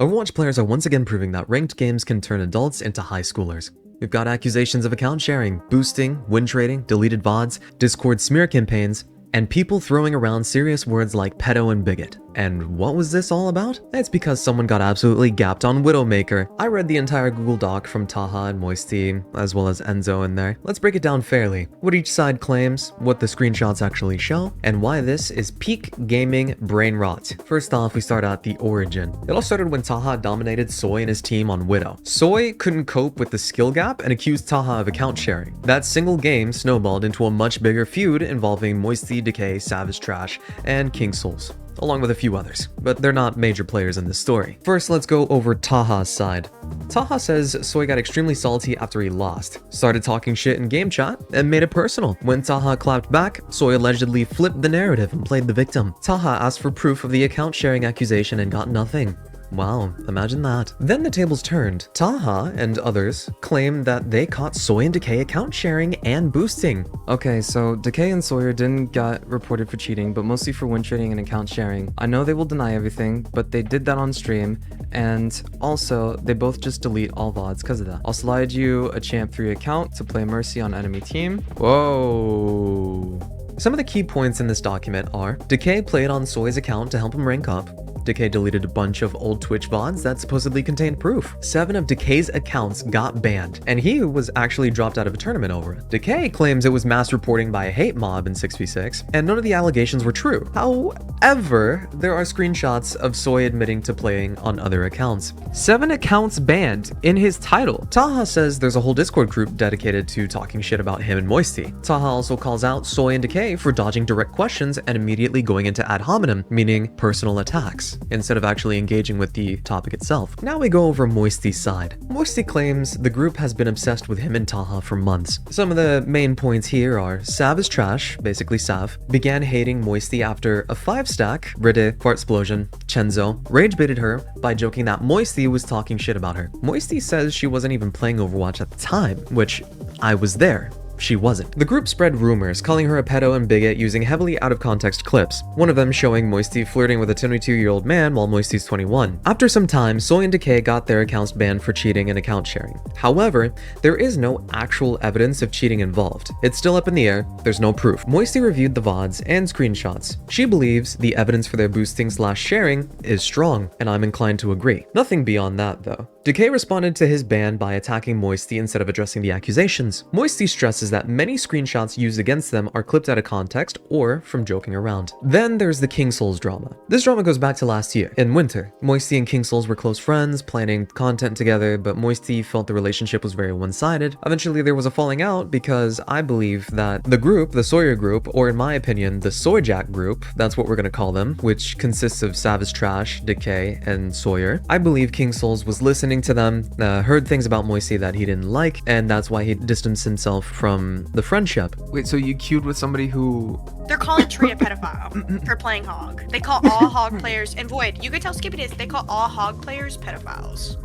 Overwatch players are once again proving that ranked games can turn adults into high schoolers. We've got accusations of account sharing, boosting, win trading, deleted VODs, Discord smear campaigns, and people throwing around serious words like pedo and bigot. And what was this all about? It's because someone got absolutely gapped on Widowmaker. I read the entire Google Doc from Taha and Moisty, as well as Enzo in there. Let's break it down fairly. What each side claims, what the screenshots actually show, and why this is peak gaming brain rot. First off, we start at the origin. It all started when Taha dominated Soy and his team on Widow. Soy couldn't cope with the skill gap and accused Taha of account sharing. That single game snowballed into a much bigger feud involving Moisty, Decay, Savage Trash, and King Souls, along with a few others, but they're not major players in this story. First, let's go over Taha's side. Taha says Soy got extremely salty after he lost, started talking shit in game chat, and made it personal. When Taha clapped back, Soy allegedly flipped the narrative and played the victim. Taha asked for proof of the account sharing accusation and got nothing. Wow, imagine that. Then the tables turned. Taha and others claim that they caught Soy and Decay account sharing and boosting. Okay, so Decay and Sawyer didn't get reported for cheating, but mostly for win trading and account sharing. I know they will deny everything, but they did that on stream, and also they both just delete all VODs because of that. I'll slide you a Champ 3 account to play Mercy on enemy team. Whoa. Some of the key points in this document are: Decay played on Soy's account to help him rank up. Decay deleted a bunch of old Twitch VODs that supposedly contained proof. 7 of Decay's accounts got banned, and he was actually dropped out of a tournament over it. Decay claims it was mass reporting by a hate mob in 6v6, and none of the allegations were true. However, there are screenshots of Soy admitting to playing on other accounts. 7 accounts banned in his title. Taha says there's a whole Discord group dedicated to talking shit about him and Moisty. Taha also calls out Soy and Decay for dodging direct questions and immediately going into ad hominem, meaning personal attacks, instead of actually engaging with the topic itself. Now we go over Moisty's side. Moisty claims the group has been obsessed with him and Taha for months. Some of the main points here are: Sav is trash, basically Sav, began hating Moisty after a 5-stack, Ride, Fartsplosion, Chenzo, rage baited her by joking that Moisty was talking shit about her. Moisty says she wasn't even playing Overwatch at the time, which I was there. She wasn't. The group spread rumors, calling her a pedo and bigot using heavily out-of-context clips, one of them showing Moisty flirting with a 22-year-old man while Moisty's 21. After some time, Soy and Decay got their accounts banned for cheating and account sharing. However, there is no actual evidence of cheating involved. It's still up in the air, there's no proof. Moisty reviewed the VODs and screenshots. She believes the evidence for their boosting/sharing is strong, and I'm inclined to agree. Nothing beyond that, though. Decay responded to his ban by attacking Moisty instead of addressing the accusations. Moisty stresses that many screenshots used against them are clipped out of context or from joking around. Then there's the King Souls drama. This drama goes back to last year, in winter. Moisty and King Souls were close friends, planning content together, but Moisty felt the relationship was very one-sided. Eventually there was a falling out because I believe that the group, the Sawyer group, or in my opinion, the Soyjack group, that's what we're gonna call them, which consists of Savage Trash, Decay, and Sawyer. I believe King Souls was listening to them, heard things about Moisty that he didn't like, and that's why he distanced himself from the friendship. Wait, so you queued with somebody who... They're calling Tree a pedophile for playing Hog. They call all Hog players, and Void, you can tell Skippy this, they call all Hog players pedophiles.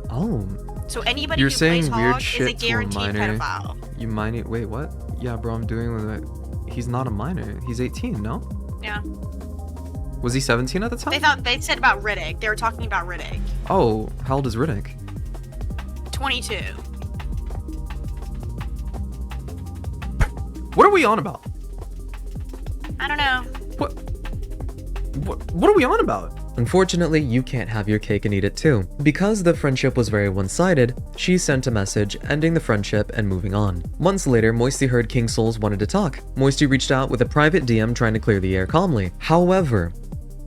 Oh. So anybody You're who saying plays weird Hog is shit a guaranteed to a minor. pedophile. You minor... Wait, what? Yeah, bro, I'm doing with it. He's not a minor. He's 18, no? Yeah. Was he 17 at the time? They said about Riddick. They were talking about Riddick. Oh, how old is Riddick? 22. What are we on about? I don't know. What are we on about? Unfortunately, you can't have your cake and eat it too. Because the friendship was very one-sided, she sent a message ending the friendship and moving on. Months later, Moisty heard King Souls wanted to talk. Moisty reached out with a private DM trying to clear the air calmly. However,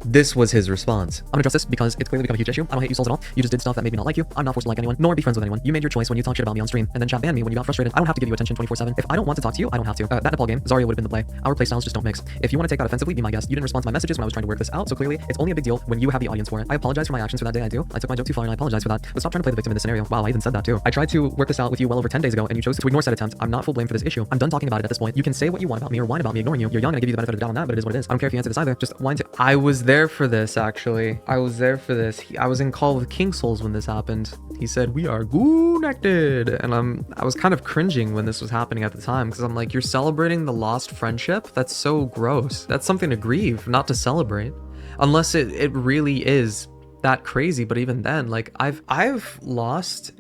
this was his response. I'm gonna address this because it's clearly become a huge issue. I don't hate you Souls at all. You just did stuff that made me not like you. I'm not forced to like anyone, nor be friends with anyone. You made your choice when you talked shit about me on stream, and then chat banned me when you got frustrated. I don't have to give you attention 24/7. If I don't want to talk to you, I don't have to. That Nepal game, Zarya would have been the play. Our playstyles just don't mix. If you want to take that offensively, be my guest. You didn't respond to my messages when I was trying to work this out, so clearly it's only a big deal when you have the audience for it. I apologize for my actions for that day, I do. I took my joke too far and I apologize for that. But stop trying to play the victim in this scenario. Wow, I even said that too. I tried to work this out with you well over 10 days ago, and you chose to ignore said attempt. I'm not full blame for this issue. I'm done talking about it at this point. You can say what you want about me or whine about me ignoring you. You're young and I give you the benefit of the doubt on that, but it is what it is. I don't care if you answer this either. Just whine to— I was there for this, actually. I was there for this. I was in call with King Souls when this happened. He said, "We are connected," and I was kind of cringing when this was happening at the time because I'm like, you're celebrating the lost friendship? That's so gross. That's something to grieve, not to celebrate. Unless it really is that crazy, but even then, like I've lost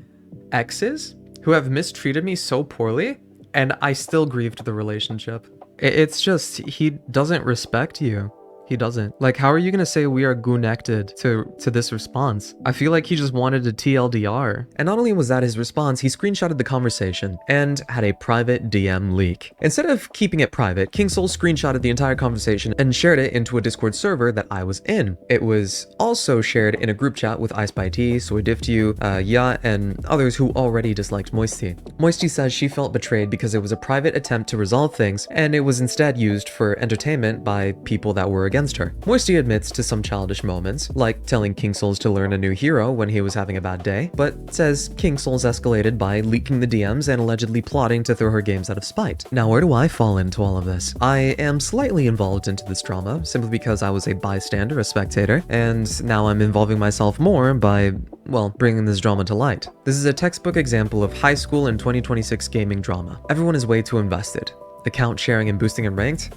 exes who have mistreated me so poorly, and I still grieved the relationship. It's just, he doesn't respect you. He doesn't. Like, how are you gonna say we are connected to this response? I feel like he just wanted a TLDR. And not only was that his response, he screenshotted the conversation and had a private DM leak. Instead of keeping it private, King Soul screenshotted the entire conversation and shared it into a Discord server that I was in. It was also shared in a group chat with IceByT, Soydiftu, Ya, and others who already disliked Moisty. Moisty says she felt betrayed because it was a private attempt to resolve things, and it was instead used for entertainment by people that were against her. Moisty admits to some childish moments, like telling King Souls to learn a new hero when he was having a bad day, but says King Souls escalated by leaking the DMs and allegedly plotting to throw her games out of spite. Now, where do I fall into all of this? I am slightly involved into this drama, simply because I was a bystander, a spectator, and now I'm involving myself more by, well, bringing this drama to light. This is a textbook example of high school and 2026 gaming drama. Everyone is way too invested. Account sharing and boosting in ranked?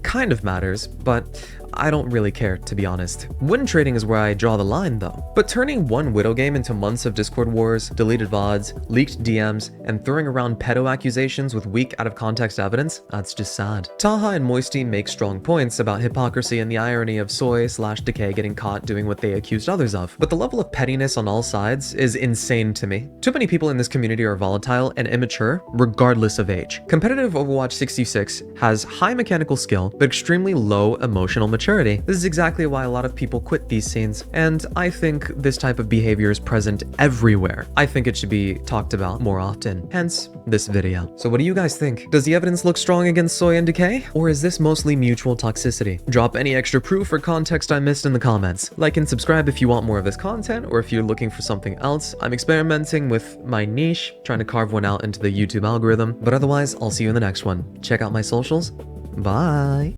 Kind of matters, but I don't really care, to be honest. Win trading is where I draw the line, though. But turning one Widow game into months of Discord wars, deleted VODs, leaked DMs, and throwing around pedo accusations with weak out-of-context evidence, that's just sad. Taha and Moisty make strong points about hypocrisy and the irony of Soy/Decay getting caught doing what they accused others of, but the level of pettiness on all sides is insane to me. Too many people in this community are volatile and immature, regardless of age. Competitive Overwatch 66 has high mechanical skill, but extremely low emotional maturity. This is exactly why a lot of people quit these scenes, and I think this type of behavior is present everywhere. I think it should be talked about more often, hence this video. So what do you guys think? Does the evidence look strong against Soy and Decay? Or is this mostly mutual toxicity? Drop any extra proof or context I missed in the comments. Like and subscribe if you want more of this content, or if you're looking for something else. I'm experimenting with my niche, trying to carve one out into the YouTube algorithm, but otherwise, I'll see you in the next one. Check out my socials. Bye!